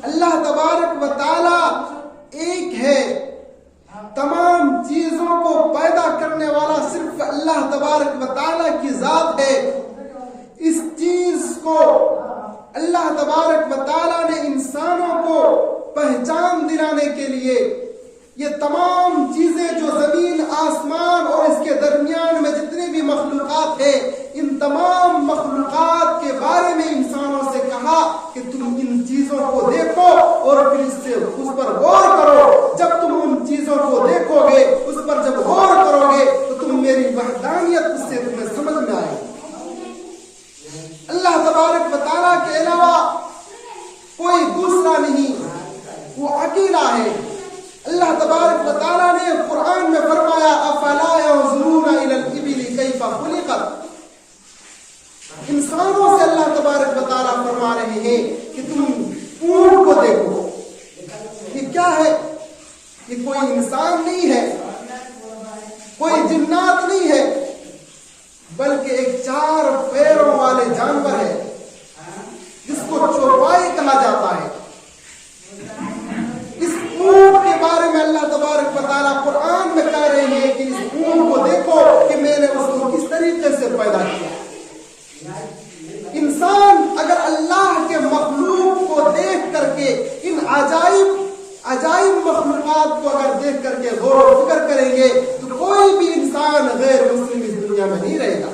اللہ تبارک و تعالی ایک ہے، تمام چیزوں کو پیدا کرنے والا صرف اللہ تبارک و تعالی کی ذات ہے۔ اس چیز کو اللہ تبارک و تعالی نے انسانوں کو پہچان دلانے کے لیے یہ تمام چیزیں جو زمین آسمان اور اس کے درمیان میں جتنے بھی مخلوقات ہیں، ان تمام مخلوقات کے بارے میں انسانوں سے کہا کہ تم ان چیزوں کو دیکھو اور پھر اس پر غور کرو۔ جب تم ان چیزوں کو دیکھو گے، اس پر جب غور کرو گے تو تم میری وحدانیت اس سے تمہیں سمجھ میں آئے گی۔ اللہ تبارک و تعالیٰ کے علاوہ کوئی دوسرا نہیں، وہ اکیلا ہے۔ اللہ تبارک و تعالیٰ نے قرآن میں فرمایا افلا ينظرون الى الابل كيف خلقت۔ انسانوں سے اللہ تبارک و تعالیٰ فرما رہے ہیں کہ تم اونٹ کو دیکھو، یہ کیا ہے؟ یہ کوئی انسان نہیں ہے، کوئی جنات نہیں ہے، بلکہ ایک 4 پیروں والے جانور ہے جس کو چوپائی کہا جاتا ہے۔ اس اونٹ کے بارے میں اللہ تبارک و تعالیٰ قرآن میں کہہ رہے ہیں کہ اس اونٹ کو دیکھو کہ میں نے اس کو کس طریقے سے پیدا کیا۔ انسان اگر اللہ کے مخلوق کو دیکھ کر کے ان عجائب مخلوقات کو اگر دیکھ کر کے غور و فکر کریں گے تو کوئی بھی انسان غیر مسلم اس دنیا میں نہیں رہے گا۔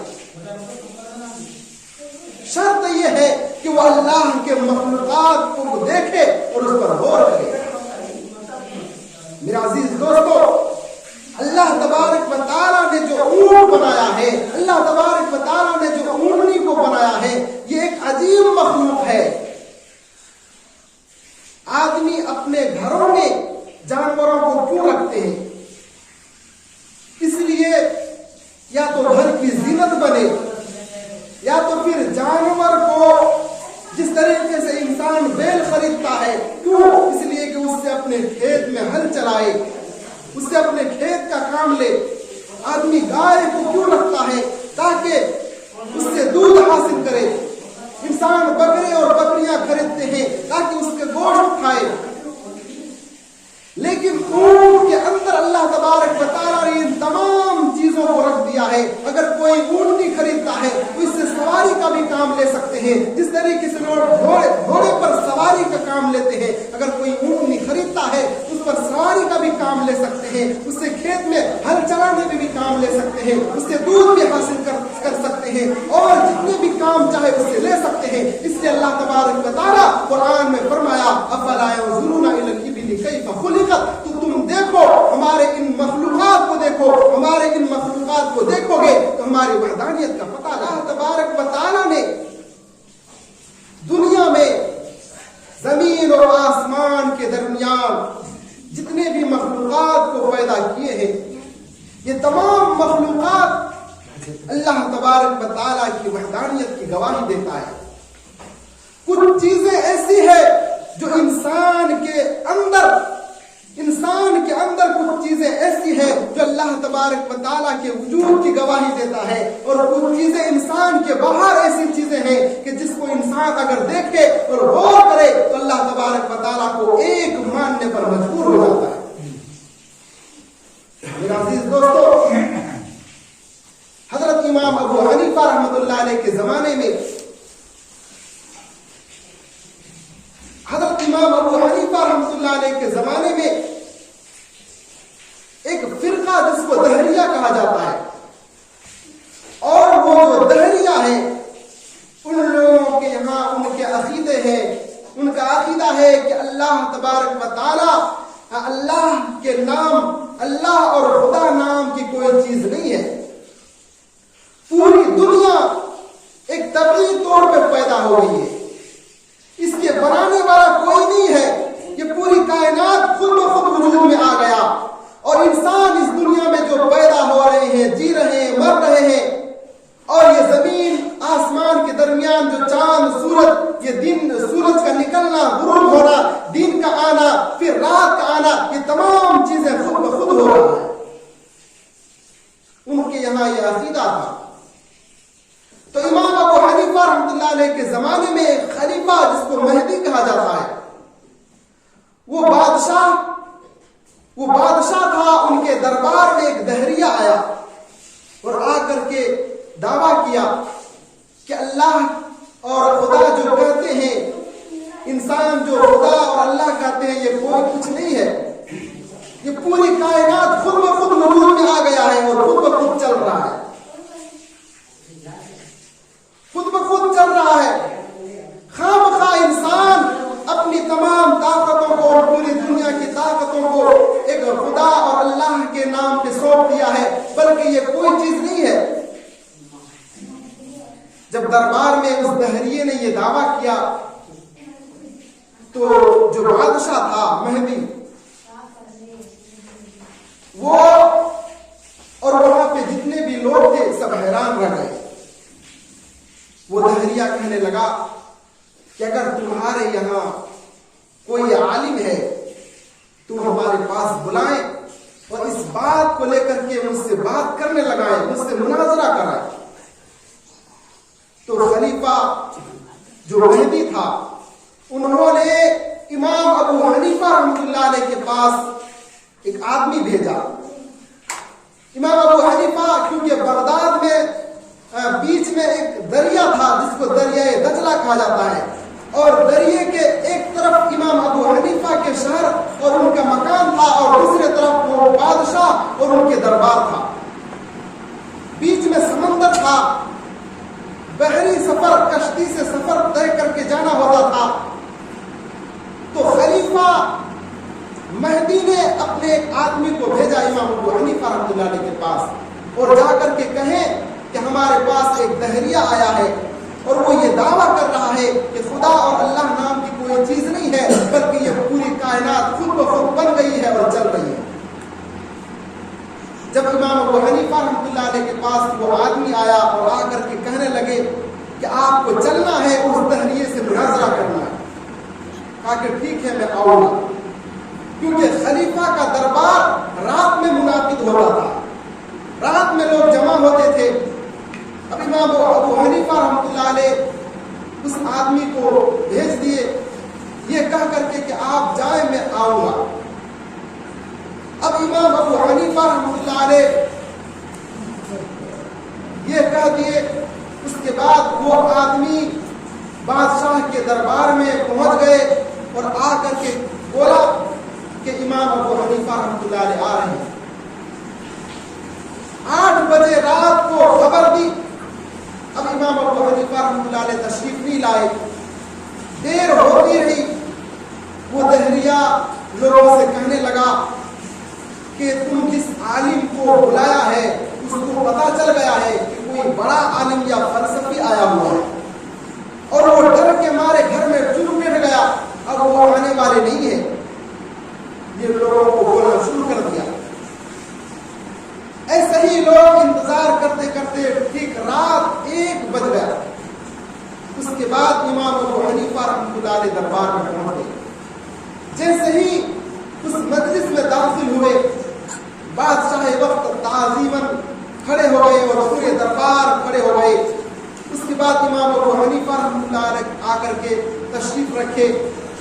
شرط یہ ہے کہ وہ اللہ کے مخلوقات کو دیکھے اور اس پر غور کرے۔ میرا عزیز دوستو، اللہ تبارک و تعالیٰ نے جو اونٹ بنایا ہے، اللہ تبارک و تعالیٰ نے جو اونٹنی کو بنایا ہے، یہ ایک عجیب مخلوق ہے۔ آدمی اپنے گھروں میں جانوروں کو کیوں رکھتے ہیں؟ اس لیے یا تو گھر کی زینت بنے، یا تو پھر جانور کو جس طریقے سے انسان بیل خریدتا ہے، کیوں؟ اس لیے کہ اس سے اپنے کھیت میں ہل چلائے، اس سے اپنے کھیت کا کام لے۔ آدمی گائے کو کیوں رکھتا ہے؟ تاکہ اس سے دودھ حاصل کرے۔ انسان بکرے اور بکریاں خریدتے ہیں تاکہ اس کے گوشت کھائے۔ لیکن اونٹ کے اندر اللہ تبارک و تعالیٰ نے ان تمام چیزوں کو رکھ دیا ہے۔ اگر کوئی اونٹنی خریدتا ہے تو اس سے سواری کا بھی کام لے سکتے ہیں، جس طریقے سے لوگ گھوڑے پر سواری کا کام لیتے ہیں۔ اگر کوئی اونٹنی خریدتا ہے اس پر سواری کا بھی کام لے سکتے ہیں، اس سے کھیت میں ہل چلانے میں بھی کام لے سکتے ہیں، اس سے دودھ بھی حاصل کر سکتے ہیں، اور جتنے بھی کام چاہے اس سے لے سکتے ہیں۔ اس لیے اللہ تبارک و تعالیٰ قرآن میں فرمایا افلا ينظرون الى الابل كيف خلقت۔ تو تم دیکھو ہمارے ان مخلوقات کو، دیکھو ہمارے ان مخلوقات کو دیکھو گے تو ہماری وحدانیت کا پتہ۔ اللہ تبارک و تعالیٰ نے دنیا میں زمین اور آسمان کے درمیان جتنے بھی مخلوقات کو پیدا کیے ہیں، یہ تمام مخلوقات اللہ تبارک و تعالیٰ کی وحدانیت کی گواہی دیتا ہے۔ کچھ چیزیں ایسی ہیں جو انسان کے اندر کچھ چیزیں ایسی ہیں جو اللہ تبارک و تعالیٰ کے وجود کی گواہی دیتا ہے، اور کچھ چیزیں انسان کے باہر ایسی چیزیں ہیں کہ جس کو انسان اگر دیکھے اور غور کرے تو اللہ تبارک و تعالیٰ کو ایک ماننے پر مجبور ہو جاتا ہے۔ میرا عزیز دوستو، حضرت امام ابو حنیفہ رحمۃ اللہ علیہ کے زمانے میں ایک فرقہ جس کو دہریہ کہا جاتا ہے، اور وہ جو دہریہ ہے ان لوگوں کے یہاں ان کے عقیدے ہیں، ان کا عقیدہ ہے کہ اللہ تبارک و تعالی، اللہ کے نام، اللہ اور خدا نام کی کوئی چیز نہیں ہے۔ پوری دنیا ایک طبعی طور پہ پیدا ہو گئی ہے، اس کے بنانے والا کوئی نہیں ہے، یہ پوری کائنات خود بخود وجود میں آ گیا، اور انسان اس دنیا میں جو پیدا ہو رہے ہیں، جی رہے ہیں، مر رہے ہیں، اور یہ زمین آسمان کے درمیان جو چاند سورج، یہ دن سورج کا نکلنا، غروب ہونا، دن کا آنا، پھر رات کا آنا، یہ تمام چیزیں خود بخود ہو رہا ہے۔ ان کے یہاں یہ عقیدہ تھا۔ تو امام ابو حنیفہ رحمۃ اللہ علیہ کے زمانے میں ایک خلیفہ جس کو مہدی کہا جاتا ہے، وہ بادشاہ تھا، ان کے دربار میں ایک دہریہ آیا اور آ کر کے دعویٰ کیا کہ اللہ اور خدا جو کہتے ہیں، انسان جو خدا اور اللہ کہتے ہیں، یہ کوئی کچھ نہیں ہے، یہ پوری کائنات خود بخود وجود میں آ گیا ہے اور خود بخود چل رہا ہے، خود بخود چل رہا ہے۔ خامخواہ انسان اپنی تمام طاقتوں کو، پوری دنیا کی طاقتوں کو ایک خدا اور اللہ کے نام پہ سونپ دیا ہے، بلکہ یہ کوئی چیز نہیں ہے۔ جب دربار میں اس دہریے نے یہ دعویٰ کیا تو جو بادشاہ تھا مہدی، وہ اور وہاں پہ جتنے بھی لوگ تھے سب حیران رہ گئے۔ وہ دہریہ کہنے لگا کہ اگر تمہارے یہاں کوئی عالم ہے تو ہمارے پاس بلائیں اور اس بات کو لے کر کے مجھ سے بات کرنے لگائیں، مجھ سے مناظرہ کرائیں۔ تو خلیفہ جو مہدی تھا، انہوں نے امام ابو حنیفہ رحمۃ اللہ علیہ کے پاس ایک آدمی بھیجا۔ امام ابو حنیفہ کیونکہ بغداد میں بیچ میں ایک دریا تھا جس کو دریائے دجلہ کہا جاتا ہے، اور دریے کے ایک طرف امام ابو حنیفہ کے شہر اور ان کا مکان تھا، اور دوسرے طرف وہ بادشاہ اور ان کے دربار تھا۔ بیچ میں سمندر تھا، بحری سفر، کشتی سے سفر طے کر کے جانا ہوتا تھا۔ تو خلیفہ مہدی نے اپنے ایک آدمی کو بھیجا امام ابو حنیفہ رحمۃ اللہ علیہ کے پاس، اور جا کر کے کہیں کہ ہمارے پاس ایک دہریہ آیا ہے اور وہ یہ دعویٰ کر رہا ہے کہ خدا اور اللہ نام کی کوئی چیز نہیں ہے، بلکہ یہ پوری کائنات خود بخود بن گئی ہے اور چل رہی ہے۔ جب امام ابو حنیفہ رحمۃ اللہ علیہ کے پاس وہ آدمی آیا اور آ کر کے کہنے لگے کہ آپ کو چلنا ہے، اس دہریے سے مناظرہ کرنا ہے، کہا کہ ٹھیک ہے میں آؤں گا، کیونکہ خلیفہ کا دربار رات میں منعقد ہوتا تھا، رات میں لوگ جمع ہوتے تھے۔ اب امام ابو حنیفہ رحمۃ اللہ علیہ اس آدمی کو بھیج دیے یہ کہہ کر کے کہ آپ جائیں میں آؤں گا۔ اب امام ابو حنیفہ رحمۃ اللہ علیہ یہ کہہ دیے، اس کے بعد وہ آدمی بادشاہ کے دربار میں پہنچ گئے اور آ کر کے بولا کہ امام ابو حنیفہ رحمۃ اللہ علیہ آ رہے ہیں۔ 8 بجے رات کو خبر دی، اب امام ابو حنیفہ رحمۃ اللہ علیہ تشریف نہیں لائے، دیر ہوتی رہی۔ وہ دہریہ لوگوں سے کہنے لگا کہ تم جس عالم کو بلایا ہے اس کو پتا چل گیا ہے کہ کوئی بڑا عالم یا فلسفی آیا ہوا ہے، اور وہ ڈر کے مارے گھر میں چپ بیٹھ گیا، اب وہ آنے والے نہیں ہیں۔ یہ لوگوں کو بولنا شروع کر دیا۔ ایسے ہی لوگ انتظار کرتے کرتے ٹھیک رات 1 بج گیا۔ اس کے بعد امام ابو حنیفہ رحمۃ اللہ علیہ دربار میں پہنچ گئے۔ جیسے ہی اس مجلس میں داخل ہوئے، بادشاہ وقت تعظیماً کھڑے ہو گئے اور پورے دربار کھڑے ہو گئے۔ اس کے بعد امام ابو حنیفہ رحمۃ اللہ علیہ آ کر کے تشریف رکھے۔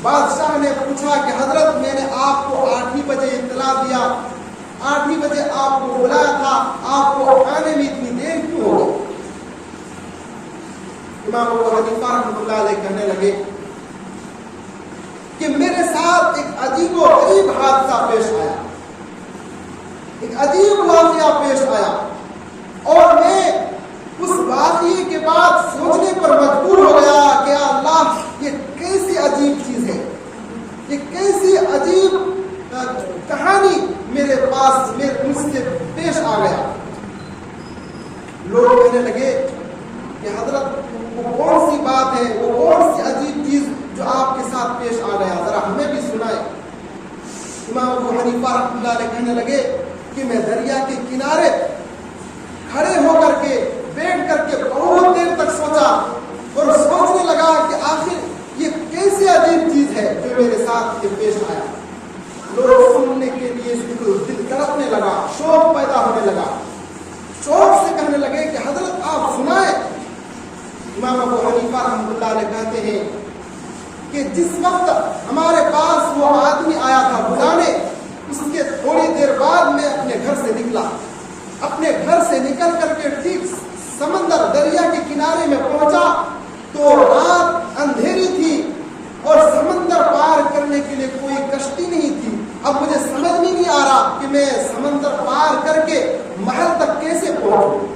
بادشاہ نے پوچھا کہ حضرت میں نے آپ کو 8 بجے اطلاع دیا، 8 بجے آپ کو بلایا تھا، آپ کو آنے میں اتنی دیر کیوں ہو گئی؟ امام ابو حنیفہ رحمۃ اللہ علیہ کہنے لگے کہ میرے ساتھ ایک عجیب و غریب حادثہ پیش آیا، ایک عجیب واقعہ پیش آیا، اور میں اس واقعے کے بعد سوچنے پر مجبور ہو گیا کہ اللہ یہ کیسی عجیب چیز ہے، یہ کیسی عجیب کہانی میرے پاس مجھ سے پیش آ گیا۔ لوگ کہنے لگے کہ حضرت وہ کون سی بات ہے، وہ کون سی عجیب چیز جو آپ کے ساتھ پیش آ گیا، ذرا ہمیں بھی سنائے۔ امام ابو حنیفہ رحمۃ اللہ علیہ کہنے لگے کہ میں دریا کے کنارے کھڑے ہو کر کے بیٹھ کر کے بہت دیر تک سوچا اور سوچنے لگا کہ آخر یہ کیسی عجیب چیز ہے جو میرے ساتھ یہ پیش آیا۔ لوگ سننے کے لیے دل تڑپنے لگا، شوق پیدا ہونے لگا، شوق سے کہنے لگے کہ حضرت آپ سنائیں۔ امام ابو حنیفہ رحمۃ اللہ علیہ کہتے ہیں کہ جس وقت ہمارے پاس وہ آدمی آیا تھا بلانے، اس کے تھوڑی دیر بعد میں اپنے گھر سے نکلا. اپنے گھر سے نکل کر کے ٹھیک سمندر دریا کے کنارے میں پہنچا تو رات اندھیری تھی اور سمندر پار کرنے کے لیے کوئی کشتی نہیں تھی. اب مجھے سمجھ میں نہیں آ رہا کہ میں سمندر پار کر کے محل تک کیسے پہنچوں.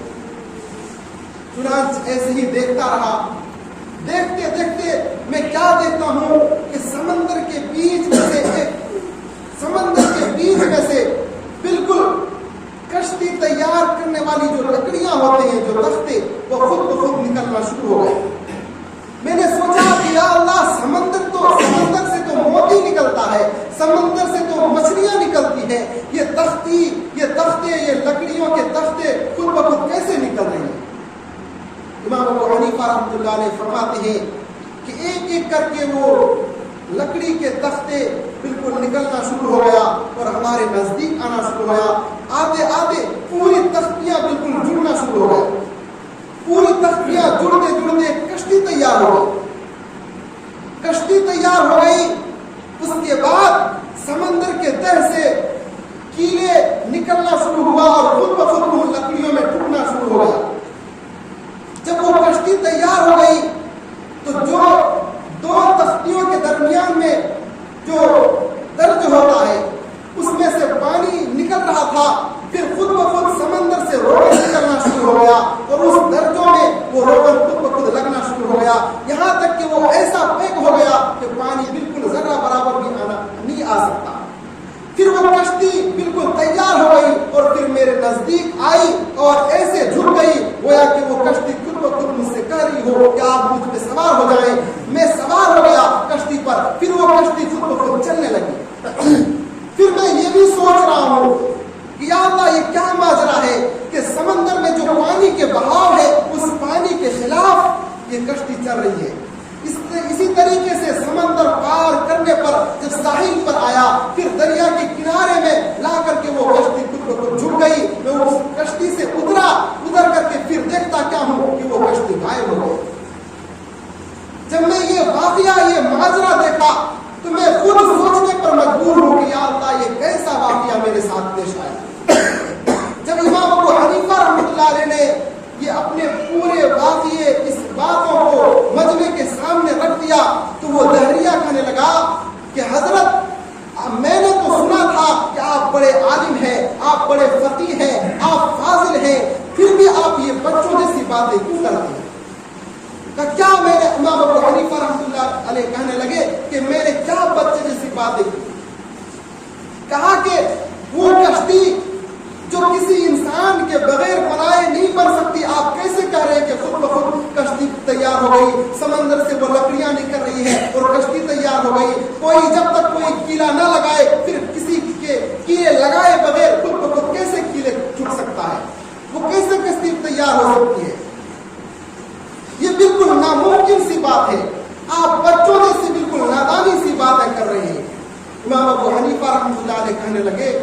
چنانچہ ایسے ہی دیکھتا رہا. دیکھتے دیکھتے میں کیا دیکھتا ہوں کہ سمندر کے بیچ میں سے بالکل کشتی تیار کرنے والی جو لکڑیاں ہوتے ہیں، جو تختے، وہ خود بخود نکلنا شروع ہو گئے. میں نے سوچا کہ یا اللہ، سمندر سے تو موتی نکلتا ہے، سمندر سے تو مچھلیاں نکلتی ہیں، یہ تختے، یہ لکڑیوں کے تختے خود بخود کیسے نکل رہے ہیں؟ امام ابو حنیفہ رحمۃ اللہ علیہ فرماتے ہیں کہ ایک ایک کر کے وہ لکڑی کے تختے بالکل نکلنا شروع ہو گیا اور ہمارے نزدیک آنا شروع ہو گیا. آتے آتے پوری تختیاں بالکل جڑنا شروع ہو گئی. پوری تختیاں جڑتے جڑتے کشتی تیار ہو گئی. کشتی تیار ہو گئی. اس کے بعد سمندر کے تہ سے کیلے نکلنا شروع ہوا اور خود بخود ان لکڑیوں میں ٹوٹنا شروع ہو گیا. جب وہ کشتی تیار ہو گئی تو جو دو تختیوں کے درمیان میں جو درج ہوتا ہے اس میں سے پانی نکل رہا تھا. پھر خود بخود سمندر سے روغن نکلنا شروع ہو گیا اور اس درجوں میں وہ روغن خود بخود لگنا شروع ہو گیا، یہاں تک کہ وہ ایسا پیک ہو گیا کہ پانی بالکل ذرہ برابر بھی نہیں آ سکتا. پھر وہ کشتی بالکل تیار ہو گئی اور پھر میرے نزدیک آئی اور ایسے جھک گئی گویا کہ وہ کشتی خود بخود مجھ سے کہہ رہی ہو کہ آپ مجھ پہ سوار ہو جائیں. میں سوار ہو گیا کشتی پر. پھر وہ کشتی خود بخود چلنے لگی. پھر میں یہ بھی سوچ رہا ہوں کہ یا اللہ، یہ کیا ماجرا ہے کہ سمندر میں جو پانی کے بہاؤ ہے اس پانی کے خلاف یہ کشتی چل رہی ہے. اسی طریقے سے سمندر پار کرنے پر جب ساحل پر آیا، پھر دریا کے کنارے میں لا کر کے وہ کشتی خود بخود جھک گئی. میں اس کشتی سے اتر کر کے پھر دیکھتا کیا ہوں کہ وہ کشتی غائب ہو گئی. جب میں یہ واقعہ، یہ ماجرا دیکھا تو میں خود سوچنے پر مجبور ہوں کہ یا اللہ، یہ کیسا واقعہ میرے ساتھ پیش آیا. جب امام ابو حنیفہ رحمۃ اللہ علیہ نے یہ اپنے پورے واقعے، اس باتوں کو مجمع کے سامنے رکھ دیا تو وہ دہریہ کہنے لگا کہ حضرت، میں نے تو سنا تھا کہ آپ بڑے عالم ہیں، آپ بڑے فقیہ ہیں، آپ فاضل ہیں، پھر بھی آپ یہ بچوں جیسی باتیں کیوں کرتے ہیں؟ کیا میں نے امام ابو حنیفہ رحمۃ اللہ علیہ کہنے لگے کہ میں نے کیا بچے جیسی باتیں کی؟ کہا کہ وہ کشتی جو کسی انسان کے بغیر بنائے نہیں بن سکتی، آپ کیسے کہہ رہے ہیں کہ خود بخود کشتی تیار ہو گئی؟ سمندر سے وہ لکڑیاں نکل رہی ہے اور کشتی تیار ہو گئی. کوئی جب تک کوئی کیلا نہ لگائے، پھر کسی کے کیلے لگائے بغیر خود بخود کیسے کیلے چھٹ سکتا ہے؟ وہ کیسے کشتی تیار ہو سکتی ہے؟ یہ بالکل ناممکن سی بات ہے. آپ بچوں جیسی بالکل نادانی سی باتیں کر رہے ہیں. امام ابو حنیفہ رحمۃ اللہ علیہ کہنے لگے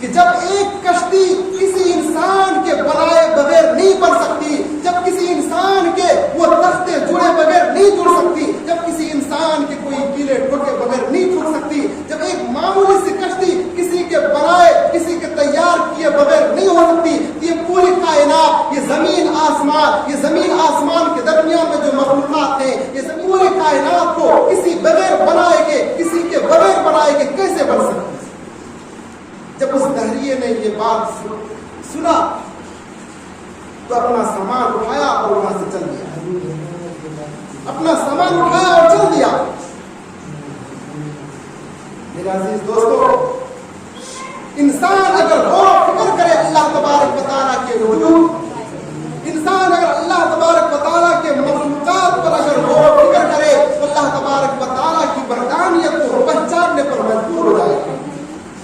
کہ جب ایک کشتی کسی انسان کے بنائے بغیر نہیں بن سکتی، جب کسی انسان کے وہ تختے جڑے بغیر نہیں جڑ سکتی، جب کسی انسان کے کوئی کیلے ٹوٹے بغیر نہیں ٹوٹ سکتی، جب ایک معمولی سی کشتی کسی کے بنائے، کسی کے تیار کیے بغیر نہیں ہو سکتی، یہ پوری کائنات، یہ زمین آسمان کے درمیان میں جو مخلوقات ہیں، یہ پوری کائنات کو کسی بغیر بنائے گے، کسی کے بغیر بنائے گے کیسے بن سکتی؟ جب اس دہریے نے یہ بات سنا تو اپنا سامان اٹھایا اور وہاں سے چل دیا. اپنا سامان اٹھایا اور چل دیا. میرے عزیز دوستو، انسان